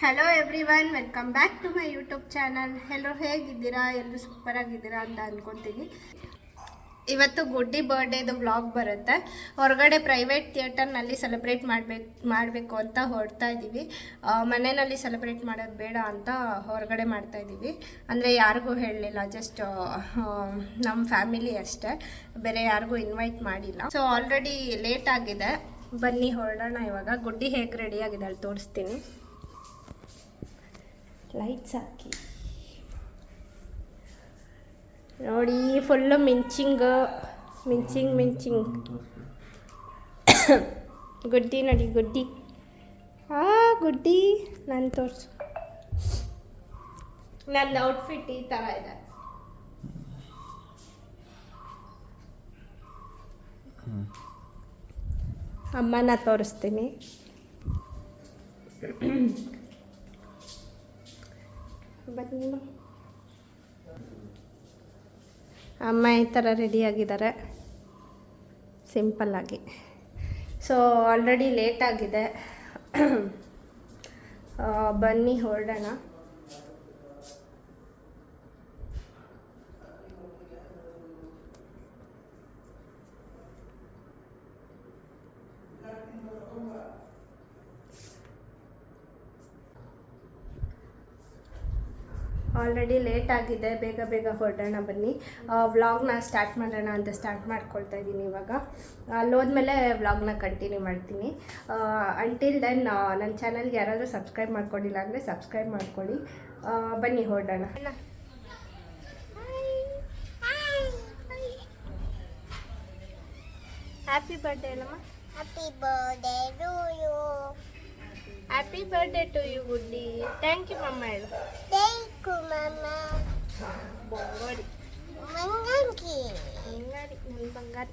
Hello everyone, welcome back to my YouTube channel. ಎಲ್ಲರೂ ಹೇಗಿದ್ದೀರಾ? ಎಲ್ಲರೂ ಸೂಪರಾಗಿದ್ದೀರಾ ಅಂತ ಅಂದ್ಕೊತೀನಿ. ಇವತ್ತು ಗುಡ್ಡಿ ಬರ್ಡೇದು ವ್ಲಾಗ್ ಬರುತ್ತೆ. ಹೊರಗಡೆ ಪ್ರೈವೇಟ್ ಥಿಯೇಟರ್ನಲ್ಲಿ ಸೆಲೆಬ್ರೇಟ್ ಮಾಡಬೇಕು ಅಂತ ಹೊರಡ್ತಾ ಇದ್ದೀವಿ. ಮನೆಯಲ್ಲಿ ಸೆಲೆಬ್ರೇಟ್ ಮಾಡೋದು ಬೇಡ ಅಂತ ಹೊರಗಡೆ ಮಾಡ್ತಾಯಿದ್ದೀವಿ. ಅಂದರೆ ಯಾರಿಗೂ ಹೇಳಲಿಲ್ಲ, ಜಸ್ಟ್ ನಮ್ಮ ಫ್ಯಾಮಿಲಿ ಅಷ್ಟೇ, ಬೇರೆ ಯಾರಿಗೂ ಇನ್ವೈಟ್ ಮಾಡಿಲ್ಲ. ಸೊ ಆಲ್ರೆಡಿ ಲೇಟ್ ಆಗಿದೆ, ಬನ್ನಿ ಹೊರಡೋಣ. ಇವಾಗ ಗುಡ್ಡಿ ಹೇಗೆ ರೆಡಿಯಾಗಿದೆ ಅಲ್ಲಿ ತೋರಿಸ್ತೀನಿ. ಲೈಟ್ಸ್ ಹಾಕಿ ನೋಡಿ, ಫುಲ್ಲು ಮಿಂಚಿಂಗ್. ಗುಡ್ಡಿ ನೋಡಿ, ಗುಡ್ಡಿ. ಗುಡ್ಡಿ ನಾನು ತೋರಿಸು. ನನ್ನ ಔಟ್ಫಿಟ್ ಈ ಥರ ಇದೆ. ಅಮ್ಮನ ತೋರಿಸ್ತೀನಿ. ಬನ್ನಿ, ಅಮ್ಮ ಈ ಥರ ರೆಡಿಯಾಗಿದ್ದಾರೆ ಸಿಂಪಲ್ಲಾಗಿ. ಸೊ ಆಲ್ರೆಡಿ ಲೇಟ್ ಆಗಿದೆ, ಬನ್ನಿ ಹೊರಡೋಣ. ಆಲ್ರೆಡಿ ಲೇಟ್ ಆಗಿದೆ, ಬೇಗ ಹೊರಡೋಣ ಬನ್ನಿ. ವ್ಲಾಗ್ನ ಸ್ಟಾರ್ಟ್ ಮಾಡೋಣ ಅಂತ ಸ್ಟಾರ್ಟ್ ಮಾಡ್ಕೊಳ್ತಾ ಇದ್ದೀನಿ. ಇವಾಗ ಅಲ್ಲೋದ್ಮೇಲೆ ವ್ಲಾಗ್ನ ಕಂಟಿನ್ಯೂ ಮಾಡ್ತೀನಿ. ಅಂಟಿಲ್ ದೆನ್ ನನ್ನ ಚಾನಲ್ಗೆ ಯಾರಾದರೂ ಸಬ್ಸ್ಕ್ರೈಬ್ ಮಾಡ್ಕೊಂಡಿಲ್ಲ ಅಂದರೆ ಸಬ್ಸ್ಕ್ರೈಬ್ ಮಾಡ್ಕೊಳ್ಳಿ. ಬನ್ನಿ ಹೊರಡೋಣ. ಹ್ಯಾಪಿ ಬರ್ಡೇ ಅಲ್ಲಮ್ಮ. Happy birthday to you. Happy birthday to you Guddi. Thank you ಮಮ್ಮ ಹೇಳು. ಥ್ಯಾಂಕ್ ಯು ಮಮ್ಮ. ಬಂಗಾರಿ ಮಂಗಂಕಿ ಬಂಗಾರಿ ನನ್ನ ಬಂಗಾರಿ.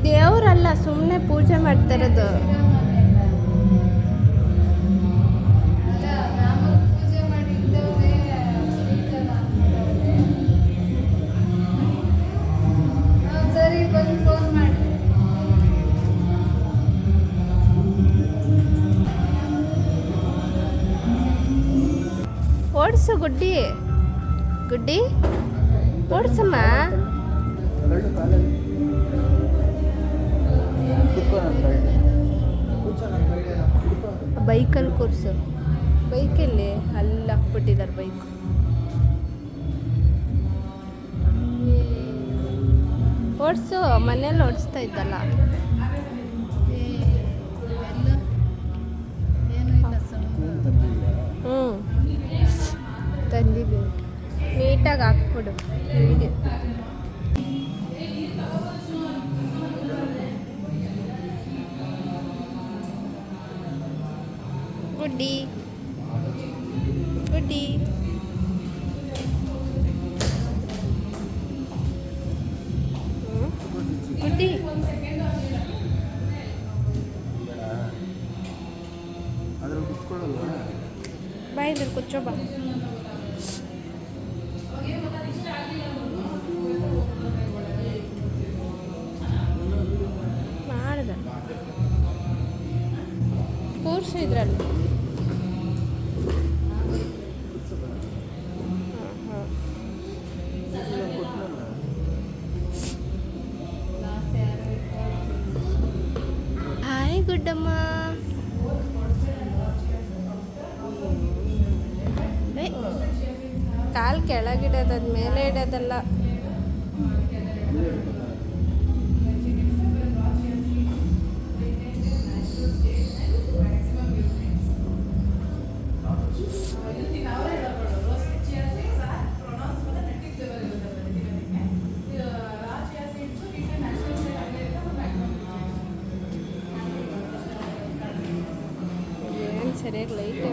ದೇವರಲ್ಲ, ಸುಮ್ಮನೆ ಪೂಜೆ ಮಾಡ್ತಿರೋದು. ಓಡಿಸು ಗುಡ್ಡಿ, ಗುಡ್ಡಿ ಓಡಿಸಮ್ಮ. ಬೈಕಲ್ಲಿ ಕೂರಿಸು. ಬೈಕಲ್ಲಿ ಅಲ್ಲಿ ಹಾಕ್ಬಿಟ್ಟಿದ್ದಾರೆ ಬೈಕ್. ಓಡಿಸು, ಮನೇಲಿ ಓಡಿಸ್ತಾ ಇದ್ದಲ್ಲ. ತಂದಿದ್ದೀನಿ, ನೀಟಾಗಿ ಹಾಕ್ಬಿಡು. ಗುಡ್ಡಿ ಗುಡ್ಡಿ. ಗುಡ್ಡಿ ಬಾ, ಇದ್ರ ಕೂತ್ಕೋ ಬಾ. ಮಾಡ್ದ ಕೂರ್ಸು ಇದ್ರಲ್ಲಿ. ಹಾಯ್ ಗುಡ್ಡಮ್ಮ. ಕಾಲು ಕೆಳಗಿಡೋದು, ಅದು ಮೇಲೆ ಇಡೋದಲ್ಲ. ಏನು ಸರಿಯಾಗಿ ಲೈಟೇ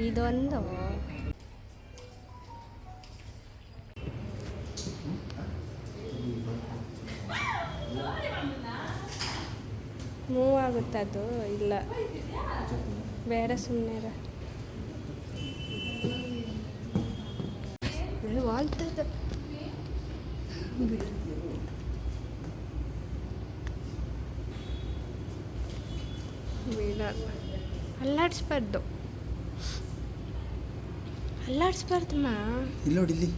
ಇದೊಂದು ಮೂವ್ ಆಗುತ್ತೆ ಅದು ಇಲ್ಲ ಬೇಡ ಸುಮ್ಮನೆ ವಾಲ್ತದ ಬೇಡ ಅಲ್ಲಾಡಿಸ್ಬಾರ್ದು ಅಲ್ಲಾಡಿಸ್ಬಾರ್ದಮ್ಮ ಇಲ್ಲಿ ನೋಡಿ ಇಲ್ಲಿ.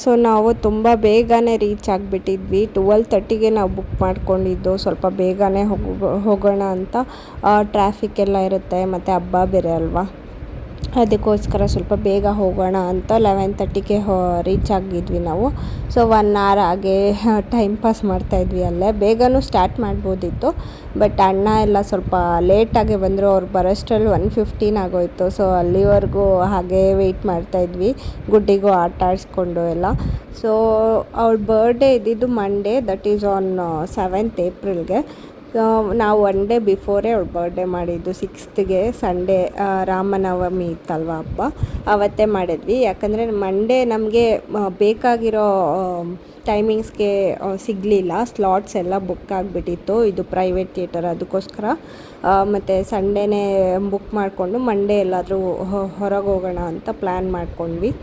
ಸೊ ನಾವು ತುಂಬ ಬೇಗನೆ ರೀಚ್ ಆಗಿಬಿಟ್ಟಿದ್ವಿ. 12:30ಗೆ ನಾವು ಬುಕ್ ಮಾಡ್ಕೊಂಡಿದ್ದು. ಸ್ವಲ್ಪ ಬೇಗನೆ ಹೋಗೋಣ ಅಂತ. ಟ್ರಾಫಿಕ್ ಎಲ್ಲ ಇರುತ್ತೆ ಮತ್ತು ಹಬ್ಬ ಬೇರೆ ಅಲ್ವಾ, ಅದಕ್ಕೋಸ್ಕರ ಸ್ವಲ್ಪ ಬೇಗ ಹೋಗೋಣ ಅಂತ 11:30ಗೆ ರೀಚ್ ಆಗಿದ್ವಿ ನಾವು. ಸೊ 1 hour ಹಾಗೆ ಟೈಮ್ ಪಾಸ್ ಮಾಡ್ತಾಯಿದ್ವಿ ಅಲ್ಲೇ. ಬೇಗನೂ ಸ್ಟಾರ್ಟ್ ಮಾಡ್ಬೋದಿತ್ತು, ಬಟ್ ಅಣ್ಣ ಎಲ್ಲ ಸ್ವಲ್ಪ ಲೇಟಾಗೆ ಬಂದರು. ಅವ್ರು ಬರೋಷ್ಟರಲ್ಲಿ 1:15 ಆಗೋಯಿತು. ಸೊ ಅಲ್ಲಿವರೆಗೂ ಹಾಗೆ ವೆಯ್ಟ್ ಮಾಡ್ತಾಯಿದ್ವಿ, ಗುಡ್ಡಿಗೂ ಆಟ ಆಡಿಸ್ಕೊಂಡು ಎಲ್ಲ. ಸೊ ಅವ್ಳ ಬರ್ಡೇ ಇದ್ದಿದ್ದು Monday, that is on 7th ಏಪ್ರಿಲ್ಗೆ. ನಾವು 1 ಡೇ ಬಿಫೋರೇ ಅವ್ಳು ಬರ್ಡೇ ಮಾಡಿದ್ದು 6th ಸಂಡೇ ರಾಮನವಮಿ ಇತ್ತಲ್ವ ಹಬ್ಬ, ಅವತ್ತೇ ಮಾಡಿದ್ವಿ. ಯಾಕಂದರೆ ಮಂಡೇ ನಮಗೆ ಬೇಕಾಗಿರೋ ಟೈಮಿಂಗ್ಸ್ಗೆ ಸಿಗಲಿಲ್ಲ, ಸ್ಲಾಟ್ಸ್ ಎಲ್ಲ ಬುಕ್ ಆಗಿಬಿಟ್ಟಿತ್ತು. ಇದು ಪ್ರೈವೇಟ್ ಥಿಯೇಟರ್, ಅದಕ್ಕೋಸ್ಕರ ಮತ್ತು ಸಂಡೇನೇ ಬುಕ್ ಮಾಡಿಕೊಂಡು ಮಂಡೇ ಎಲ್ಲಾದರೂ ಹೊರಗೆ ಹೋಗೋಣ ಅಂತ ಪ್ಲ್ಯಾನ್ ಮಾಡ್ಕೊಂಡ್ವಿ.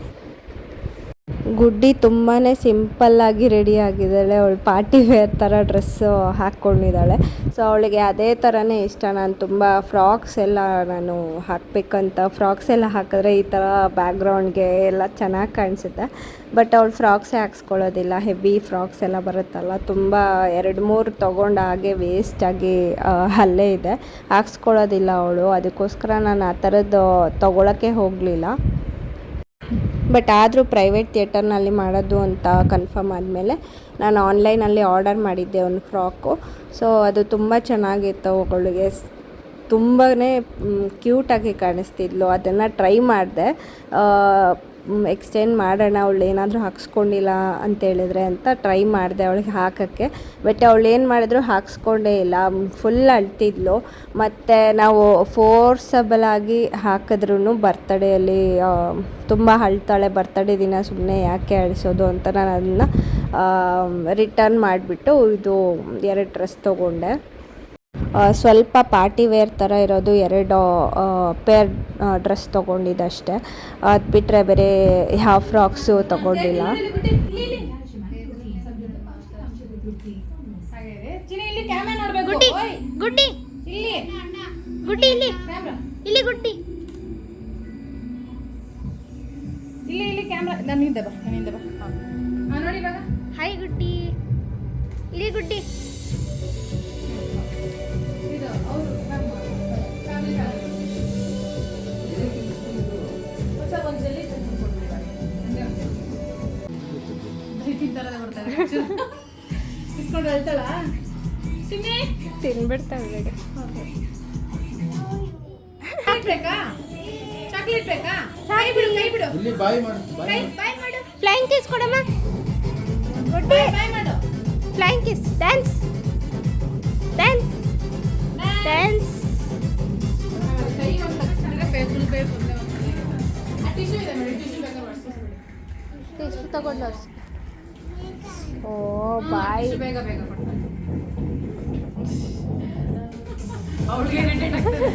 ಗುಡ್ಡಿ ತುಂಬಾ ಸಿಂಪಲ್ಲಾಗಿ ರೆಡಿ ಆಗಿದ್ದಾಳೆ. ಅವಳು ಪಾರ್ಟಿ ವೇರ್ ಥರ ಡ್ರೆಸ್ಸು ಹಾಕ್ಕೊಂಡಿದ್ದಾಳೆ. ಸೊ ಅವಳಿಗೆ ಅದೇ ಥರನೇ ಇಷ್ಟ. ನಾನು ತುಂಬ ಫ್ರಾಕ್ಸ್ ಎಲ್ಲ ನಾನು ಹಾಕಬೇಕಂತ, ಫ್ರಾಕ್ಸ್ ಎಲ್ಲ ಹಾಕಿದ್ರೆ ಈ ಥರ ಬ್ಯಾಕ್ಗ್ರೌಂಡ್ಗೆ ಎಲ್ಲ ಚೆನ್ನಾಗಿ ಕಾಣಿಸುತ್ತೆ. ಬಟ್ ಅವಳು ಫ್ರಾಕ್ಸೇ ಹಾಕ್ಸ್ಕೊಳ್ಳೋದಿಲ್ಲ, ಹೆವಿ ಫ್ರಾಕ್ಸ್ ಎಲ್ಲ ಬರುತ್ತಲ್ಲ, ತುಂಬ 2-3 ತೊಗೊಂಡು ಹಾಗೆ ವೇಸ್ಟಾಗಿ ಅಲ್ಲೇ ಇದೆ, ಹಾಕ್ಸ್ಕೊಳ್ಳೋದಿಲ್ಲ ಅವಳು. ಅದಕ್ಕೋಸ್ಕರ ನಾನು ಆ ಥರದ್ದು ತೊಗೊಳಕ್ಕೆ ಹೋಗಲಿಲ್ಲ. ಬಟ್ ಆದರೂ ಪ್ರೈವೇಟ್ ಥಿಯೇಟರ್ನಲ್ಲಿ ಮಾಡೋದು ಅಂತ ಕನ್ಫರ್ಮ್ ಆದಮೇಲೆ ನಾನು ಆನ್ಲೈನಲ್ಲಿ ಆರ್ಡರ್ ಮಾಡಿದ್ದೆ ಒಂದು ಫ್ರಾಕು. ಸೊ ಅದು ತುಂಬ ಚೆನ್ನಾಗಿತ್ತು. ಅವಳಿಗೆ ತುಂಬಾ ಕ್ಯೂಟಾಗಿ ಕಾಣಿಸ್ತಿದ್ಲು. ಅದನ್ನು ಟ್ರೈ ಮಾಡಿದೆ, ಎಕ್ಸ್ಚೇಂಜ್ ಮಾಡೋಣ ಅವಳು ಏನಾದರೂ ಹಾಕ್ಸ್ಕೊಂಡಿಲ್ಲ ಅಂತೇಳಿದ್ರೆ ಅಂತ ಟ್ರೈ ಮಾಡಿದೆ ಅವಳಿಗೆ ಹಾಕೋಕ್ಕೆ. ಬಟ್ ಅವಳು ಏನು ಮಾಡಿದ್ರು ಹಾಕ್ಸ್ಕೊಂಡೇ ಇಲ್ಲ, ಫುಲ್ ಅಳ್ತಿದ್ಲು. ಮತ್ತು ನಾವು ಫೋರ್ಸಬಲಾಗಿ ಹಾಕಿದ್ರೂ ಬರ್ತಡೇಯಲ್ಲಿ ತುಂಬ ಅಳ್ತಾಳೆ. ಬರ್ತಡೇ ದಿನ ಸುಮ್ಮನೆ ಯಾಕೆ ಅಳಿಸೋದು ಅಂತ ನಾನು ಅದನ್ನು ರಿಟರ್ನ್ ಮಾಡಿಬಿಟ್ಟು ಇದು 2 ಡ್ರೆಸ್ ತೊಗೊಂಡೆ. ಸ್ವಲ್ಪ ಪಾರ್ಟಿ ವೇರ್ ಥರ ಇರೋದು 2 ಪೇರ್ ಡ್ರೆಸ್ ತೊಗೊಂಡಿದ್ದಷ್ಟೇ. ಅದು ಬಿಟ್ಟರೆ ಬೇರೆ ಯಾವ ಫ್ರಾಕ್ಸು ತೊಗೊಂಡಿಲ್ಲ. ಗುಡ್ಡಿ ಗುಡ್ಡಿ ಗುಡ್ಡಿ ಇಲ್ಲಿ ಗುಡ್ಡಿ ಇಲ್ಲಿ ಕ್ಯಾಮ್ರಾ ನನ್ನಿಂದ ಬಾ ನೋಡಿ ಇವಾಗ. ಹಾಯ್ ಗುಡ್ಡಿ, ಇಲ್ಲಿ ಗುಡ್ಡಿ. ಇದು ಅವರು ಫ್ಯಾಮಿಲಿ ಹೊಸ ಒಂದು ಜಲ್ಲಿ ಥರದ ಬರ್ತಾರೆ ಇಸ್ಕೊಂಡು ಹೇಳ್ತಾಳ ಚಿನ್ನಿ ತಿನ್ಬಿಡ್ತಾಳೆ. ಬೇಕಾ ಚಾಕ್ಲೇಟ್ ಬೇಕಾ? ಕೈ ಬಿಡು ಇಲ್ಲಿ ಬಾಯ್ ಮಾಡು, ಬಾಯ್ ಮಾಡು. ಫ್ಲೈಂಗ್ ಕಿಸ್ ಕೊಡಮ್ಮ ಗುಡ್ಡಿ. ಬಾಯ್ ಮಾಡು. Flying kiss. Dance dance dance. ಕೈ ಒಂದು ತಕ್ಷಣ ಫುಲ್ ಫೇಸ್ ಒಂದೇ ಒಂದು ಟಿಶ್ಯೂ ಇದೆ ನೋಡಿ, ಟಿಶ್ಯೂ ಬೇಕಾದ್ರೆ ಬರ್ಸ್ತೀನಿ. ಎಷ್ಟು ತಗೊಂಡು ಓ ಬಾಯ್. ಬೇಗ ಕೊಡ್ತಾರೆ ಅವ್ಳಿಗೆ ಇರಿಟೇಟ್ ಆಗ್ತದೆ.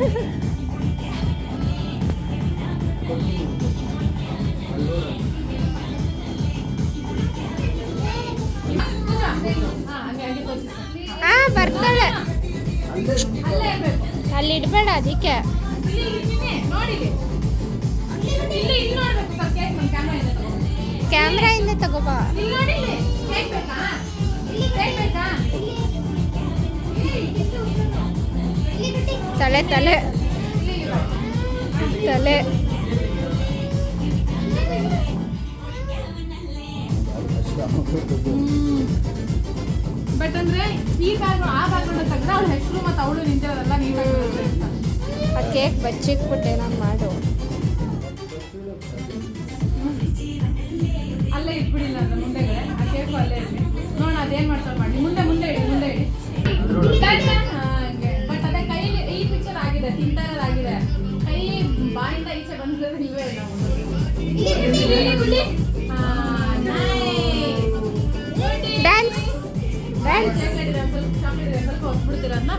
ಬರ್ತಾಳೆ, ಅಲ್ಲೇ ಇರ್ಬೇಕು. ಅಲ್ಲಿ ಇಡಬೇಡ, ಅದಕ್ಕೆ ನೋಡಿ ಇಲ್ಲಿ ನೋಡ್ಬೇಕು ಸರ್. ಕೇಕ್ ನಮ್ಮ ಕ್ಯಾಮ್ರಾ ಇದೆ ತಗೋ. ಕ್ಯಾಮ್ರಾಯಿಂದ ತಗೋಬಾ. ಇಲ್ಲಿ ನೋಡಿ, ಇಲ್ಲಿ ಕೇಕ್ ಬೇಕಾ? ಕೇಕ್ ಬೇಕಾ? ತಲೆ ತಲೆ ತಲೆ. ಬಟ್ ಅಂದ್ರೆ ಈ ಬ್ಯಾಗ್ರೌಂಡ್ ಆ ಬ್ಯಾಗ್ರೌಂಡ್ ತೆಗೆದ್ರೆ ಅವ್ಳ ಹೆಸರು ಮತ್ತು ಅವಳು ನಿಂತಿರೋದೆಲ್ಲ ನೀಟಾಗಿ ಬರುತ್ತೆ ಅಂತ. ಆ ಕೇಕ್ ಬಚ್ಚಿಕ್ಬಿಟ್ಟೆ ನಾನು ಮಾಡು. ಅಲ್ಲೇ ಇಟ್ಬಿಡಿಲ್ಲ ಅಂತ ಮುಂದೆಗಡೆ ಆ ಕೇಕು ಅಲ್ಲೇ ಇರಲಿ. ನೋಡೋಣ ಅದೇನು ಮಾಡ್ತಾರೆ ಮಾಡಿ. ಮುಂದೆ ಇಡಿ. ಬಟ್ ಅದೇ ಕೈಲಿ ಈ ಪಿಕ್ಚರ್ ಆಗಿದೆ, ತಿಂತಾ ಇರೋದಾಗಿದೆ. ಕೈ ಡ್ಯಾನ್ಸ್. ಸ್ವಲ್ಪ ಚಾಕ್ಲೇಟ್ ಸ್ವಲ್ಪ ಹೊಸ್ಬಿಡ್ತೀರ ಅದನ್ನ.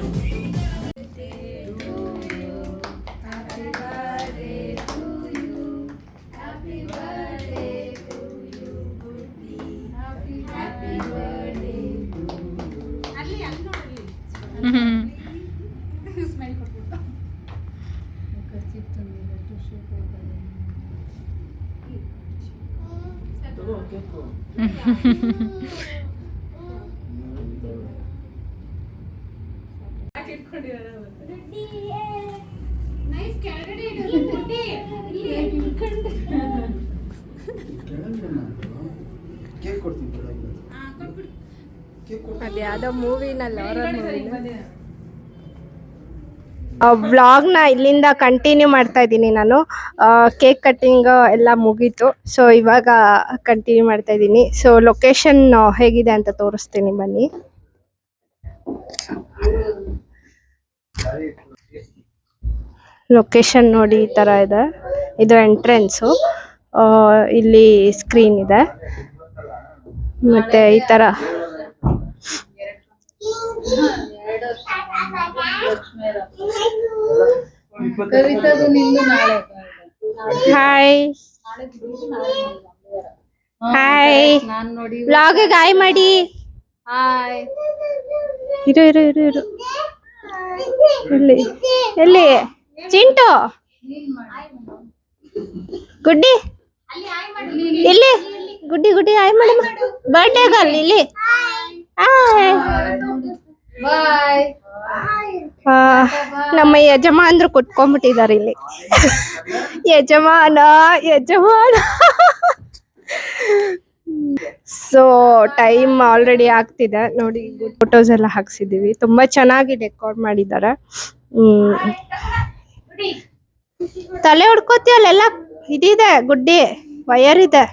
ಕೇಕ್ ಕೊಡ್ತೀನಿ ಕೇಕ್ ಕೊಡ್ತೀನಿ. ಅದ್ಯಾವುದೋ ಮೂವಿನಲ್ಲಿ ವ್ಲಾಗ್ನ ಇಲ್ಲಿಂದ ಕಂಟಿನ್ಯೂ ಮಾಡ್ತಾ ಇದ್ದೀನಿ ನಾನು. ಕೇಕ್ ಕಟ್ಟಿಂಗ್ ಎಲ್ಲ ಮುಗೀತು. ಸೊ ಇವಾಗ ಕಂಟಿನ್ಯೂ ಮಾಡ್ತಾ ಇದ್ದೀನಿ. ಸೊ ಲೊಕೇಶನ್ ಹೇಗಿದೆ ಅಂತ ತೋರಿಸ್ತೀನಿ ಬನ್ನಿ. ಲೊಕೇಶನ್ ನೋಡಿ ಈ ಥರ ಇದೆ. ಇದು ಎಂಟ್ರೆನ್ಸು. ಇಲ್ಲಿ ಸ್ಕ್ರೀನ್ ಇದೆ ಮತ್ತೆ ಈ ಥರ ಹಾಯ್ ಹಾಯ್ ವ್ಲಾಗಿಗೆ ಹಾಯ್ ಮಾಡಿ. ಹಾಯ್ ಇರು ಇರು ಇರು ಇರು ಎಲ್ಲಿ ಎಲ್ಲಿ ಚಿಂಟು ಗುಡ್ಡಿ ಇಲ್ಲಿ ಗುಡ್ಡಿ ಗುಡ್ಡಿ ಹಾಯ್ ಮಾಡಮ್ಮ. ಬರ್ಡೇ ಗರ್ಲ್ ಇಲ್ಲಿ ಹಾಯ್. ನಮ್ಮ ಯಜಮಾನ್ರು ಕುತ್ಕೊಂಡ್ಬಿಟ್ಟಿದ್ದಾರೆ ಇಲ್ಲಿ. ಯಜಮಾನ ಯಜಮಾನ. ಸೊ ಟೈಮ್ ಆಲ್ರೆಡಿ ಆಗ್ತಿದೆ ನೋಡಿ. ಫೋಟೋಸ್ ಎಲ್ಲ ಹಾಕ್ಸಿದೀವಿ. ತುಂಬಾ ಚೆನ್ನಾಗಿ ಡೆಕೋರ್ ಮಾಡಿದ್ದಾರೆ. ತಲೆ ಹೊಡ್ಕೋತಿ ಅಲ್ಲೆಲ್ಲ ಇದಿದೆ ಗುಡ್ಡಿ ವಯರ್ ಇದೆ.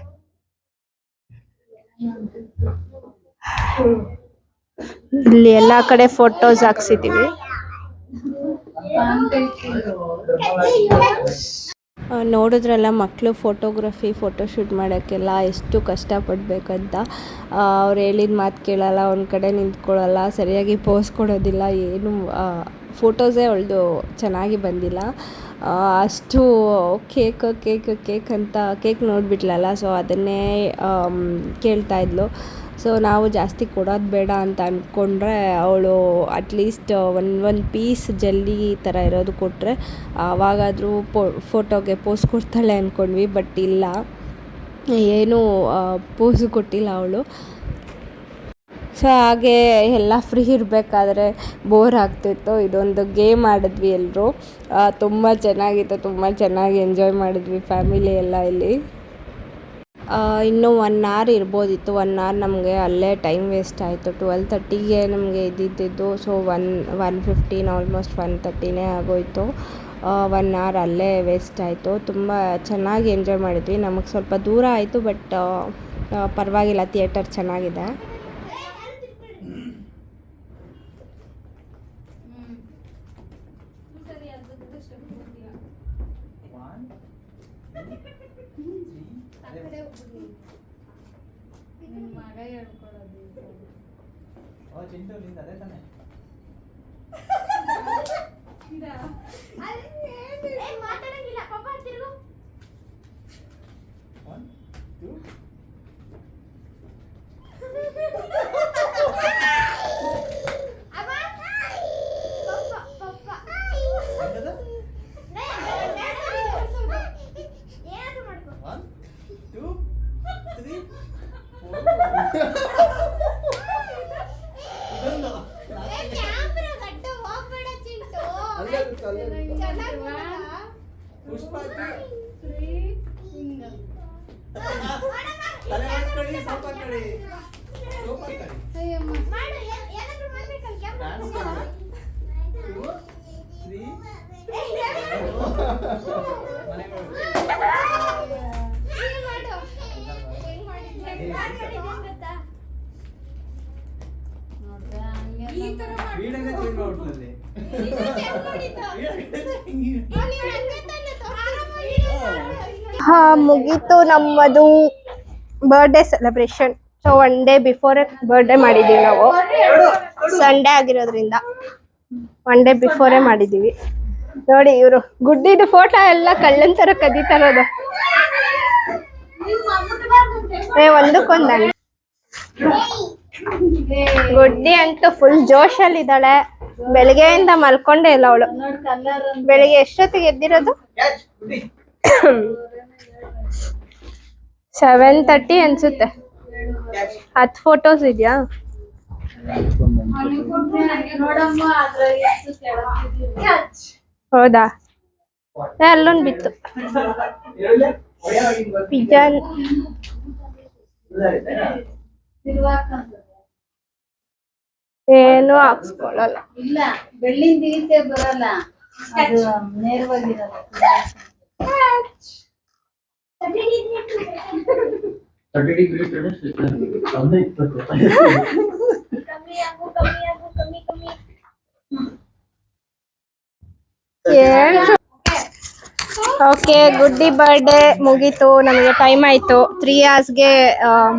ಇಲ್ಲಿ ಎಲ್ಲಾ ಕಡೆ ಫೋಟೋಸ್ ಹಾಕ್ಸಿದೀವಿ. ನೋಡಿದ್ರಲ್ಲ ಮಕ್ಕಳು ಫೋಟೋಶೂಟ್ ಮಾಡೋಕ್ಕೆಲ್ಲ ಎಷ್ಟು ಕಷ್ಟಪಡಬೇಕಂತ. ಅವ್ರು ಹೇಳಿದ ಮಾತು ಕೇಳಲ್ಲ, ಒಂದು ಕಡೆ ನಿಂತ್ಕೊಳ್ಳಲ್ಲ, ಸರಿಯಾಗಿ ಪೋಸ್ ಕೊಡೋದಿಲ್ಲ, ಏನು ಫೋಟೋಸೇ ಅವಳದು ಚೆನ್ನಾಗಿ ಬಂದಿಲ್ಲ. ಅಷ್ಟು ಕೇಕ್ ಅಂತ ಕೇಕ್ ನೋಡಿಬಿಟ್ಲಲ್ಲ, ಸೊ ಅದನ್ನೇ ಕೇಳ್ತಾ ಇದ್ಲು. ಸೊ ನಾವು ಜಾಸ್ತಿ ಕೊಡೋದು ಬೇಡ ಅಂತ ಅಂದ್ಕೊಂಡ್ರೆ ಅವಳು ಅಟ್ಲೀಸ್ಟ್ ಒಂದು ಪೀಸ್ ಜಲ್ಲಿ ಥರ ಇರೋದು ಕೊಟ್ಟರೆ ಆವಾಗಾದರೂ ಫೋಟೋಗೆ ಪೋಸ್ ಕೊಡ್ತಾಳೆ ಅಂದ್ಕೊಂಡ್ವಿ. ಬಟ್ ಇಲ್ಲ, ಏನೂ ಪೋಸು ಕೊಟ್ಟಿಲ್ಲ ಅವಳು. ಸೊ ಹಾಗೆ ಎಲ್ಲ ಫ್ರೀ ಇರಬೇಕಾದ್ರೆ ಬೋರ್ ಆಗ್ತಿತ್ತು. ಇದೊಂದು ಗೇಮ್ ಆಡಿದ್ವಿ ಎಲ್ಲರೂ. ತುಂಬ ಚೆನ್ನಾಗಿತ್ತು, ತುಂಬ ಚೆನ್ನಾಗಿ ಎಂಜಾಯ್ ಮಾಡಿದ್ವಿ ಫ್ಯಾಮಿಲಿ ಎಲ್ಲ ಇಲ್ಲಿ. ಇನ್ನೂ 1 hour ಇರ್ಬೋದಿತ್ತು. 1 hour ನಮಗೆ ಅಲ್ಲೇ ಟೈಮ್ ವೇಸ್ಟ್ ಆಯಿತು. 12:30ಗೆ ನಮಗೆ ಇದ್ದಿದ್ದು. ಸೊ 1:15 ಆಲ್ಮೋಸ್ಟ್ 1:30ನೇ ಆಗೋಯಿತು. 1 hour ಅಲ್ಲೇ ವೇಸ್ಟ್ ಆಯಿತು. ತುಂಬ ಚೆನ್ನಾಗಿ ಎಂಜಾಯ್ ಮಾಡಿದ್ವಿ. ನಮಗೆ ಸ್ವಲ್ಪ ದೂರ ಆಯಿತು, ಬಟ್ ಪರವಾಗಿಲ್ಲ, ಥಿಯೇಟರ್ ಚೆನ್ನಾಗಿದೆ. ಚಿಂಟು ನಿಂದ ಅದೇ ತಾನೆ. ಮುಗೀತು ನಮ್ಮದು birthday celebration. So 1 day before birthday ಮಾಡಿದ್ದೀವಿ ನಾವು. ಸಂಡೇ ಆಗಿರೋದ್ರಿಂದ 1 ಡೇ ಬಿಫೋರೇ ಮಾಡಿದ್ದೀವಿ. ನೋಡಿ ಇವರು ಗುಡ್ಡಿದು ಫೋಟೋ ಎಲ್ಲ ಕಳ್ಳನ್ ತರ ಕದೀತಾ ಇರೋದು. ಒಂದಕ್ಕೊಂದು ಗುಡ್ಡಿ ಅಂತೂ ಫುಲ್ ಜೋಶಲ್ಲಿ ಇದ್ದಾಳೆ. ಬೆಳಗ್ಗೆಯಿಂದ ಮಲ್ಕೊಂಡೇ ಇಲ್ಲ ಅವಳು. ಬೆಳಿಗ್ಗೆ ಎಷ್ಟೊತ್ತಿಗೆ ಎದ್ದಿರೋದು? 7:30 ಅನ್ಸುತ್ತೆ. 10 ಫೋಟೋಸ್ ಇದೆಯಾ? ಹೌದಾ? ಅಲ್ಲೊಂದು ಬಿತ್ತು ಪಿಜನ್. ಏನು ಹಾಕ್ಸ್ಕೊಳ್ಳಲ್ಲ. ಇಲ್ಲ ಬೆಳ್ಳಿಂದ ಈಚೆ ಬರಲ್ಲ, ಅದು ನೇರವಾಗಿರಲ್ಲ. 30 ಡಿಗ್ರಿ ಓಕೆ, ಗುಡ್ಡಿ ಬರ್ಡೇ ಮುಗೀತು. ನಮಗೆ ಟೈಮ್ ಆಯಿತು. 3 hours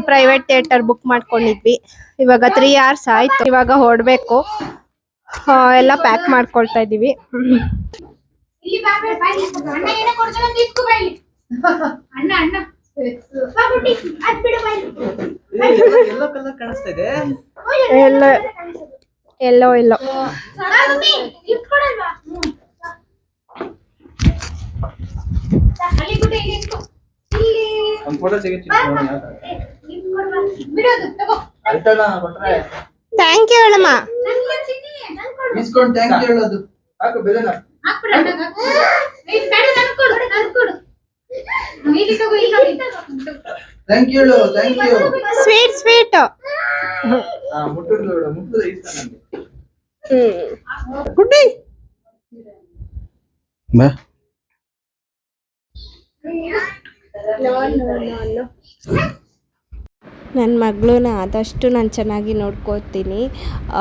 ಪ್ರೈವೇಟ್ ಥಿಯೇಟರ್ ಬುಕ್ ಮಾಡ್ಕೊಂಡಿದ್ವಿ. ಇವಾಗ 3 hours ಆಯಿತು. ಇವಾಗ ಹೊರಡಬೇಕು. ಎಲ್ಲ ಪ್ಯಾಕ್ ಮಾಡ್ಕೊಳ್ತಾ ಇದ್ದೀವಿ. ಎಲ್ಲೋ ಕಲರ್ ಕಾಣಿಸ್ತಾ ಇದೆ. ಎಲ್ಲೋ ಒಂದು ಫೋಟೋ ತೆಗಿತೀನಿ. ಅಲ್ಟನಾ ಕೊಟ್ರೆ ಥ್ಯಾಂಕ್ ಯು ಹೇಳಮ್ಮ. ಇಸ್ಕೊಂಡು ಥ್ಯಾಂಕ್ ಯು ಹೇಳೋದು. ಹಾಕು ಬೆಲೆನ. ಥ್ಯಾಂಕ್ ಯು ಹೇಳು. Thank you. ಸ್ವೀಟ್ ಮುಟ್ಟುದು ಇಷ್ಟ ನನಗೆ. ಗುಡ್ಡಿ ಬಾ. ನನ್ನ ಮಗಳನ್ನ ಆದಷ್ಟು ನಾನು ಚೆನ್ನಾಗಿ ನೋಡ್ಕೋತೀನಿ.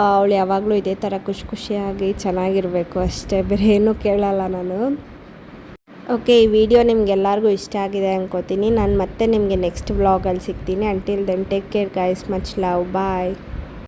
ಅವಳು ಯಾವಾಗಲೂ ಇದೇ ಥರ ಖುಷಿಯಾಗಿ ಚೆನ್ನಾಗಿರಬೇಕು ಅಷ್ಟೇ, ಬೇರೆ ಏನೂ ಕೇಳಲ್ಲ ನಾನು. ಓಕೆ, ಈ ವಿಡಿಯೋ ನಿಮ್ಗೆಲ್ಲರಿಗೂ ಇಷ್ಟ ಆಗಿದೆ ಅಂದ್ಕೋತೀನಿ. ನಾನು ಮತ್ತೆ ನಿಮಗೆ ನೆಕ್ಸ್ಟ್ ವ್ಲಾಗಲ್ಲಿ ಸಿಗ್ತೀನಿ. Until then take care guys, much love, ಬಾಯ್.